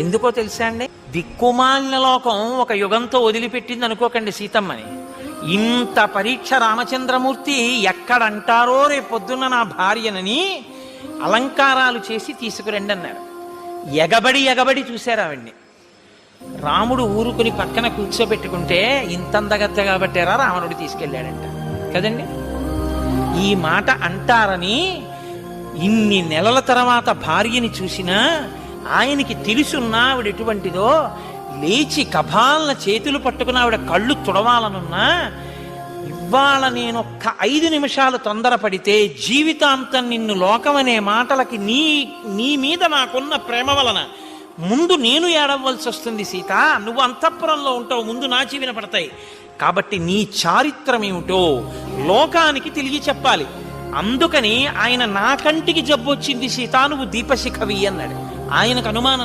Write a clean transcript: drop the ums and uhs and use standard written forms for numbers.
ఎందుకో తెలుసా అండి, దిక్కుమాలిన లోకం ఒక యుగంతో వదిలిపెట్టింది అనుకోకండి సీతమ్మని. ఇంత పరీక్ష రామచంద్రమూర్తి ఎక్కడంటారో రేపొద్దున్న నా భార్యనని అలంకారాలు చేసి తీసుకురండి అన్నారు. ఎగబడి ఎగబడి చూశారు ఆవిడ్ని. రాముడు ఊరుకుని పక్కన కూర్చోబెట్టుకుంటే ఇంత అందగత్తెగా పట్టారా రావణుడు తీసుకెళ్ళాడంట కదండి. ఈ మాట అంటారని ఇన్ని నెలల తర్వాత భార్యని చూసినా ఆయనకి తెలుసున్నా ఆవిడ ఎటువంటిదో, లేచి కభాలన చేతులు పట్టుకుని ఆవిడ కళ్ళు తుడవాలనున్నా, ఇవాళ నేనొక్క 5 నిమిషాలు తొందరపడితే జీవితాంతం నిన్ను లోకమనే మాటలకి నీ మీద నాకున్న ప్రేమ వలన ముందు నేను ఏడవలసి వస్తుంది సీత. నువ్వు అంతఃపురంలో ఉంటావు, ముందు నా చెవిన పడతాయి. కాబట్టి నీ చారిత్రం ఏమిటో లోకానికి తెలియ చెప్పాలి. అందుకని ఆయన నా కంటికి జబ్బు వచ్చింది సీత, నువ్వు దీపశిఖవి అన్నాడు. ఆయనకు అనుమానం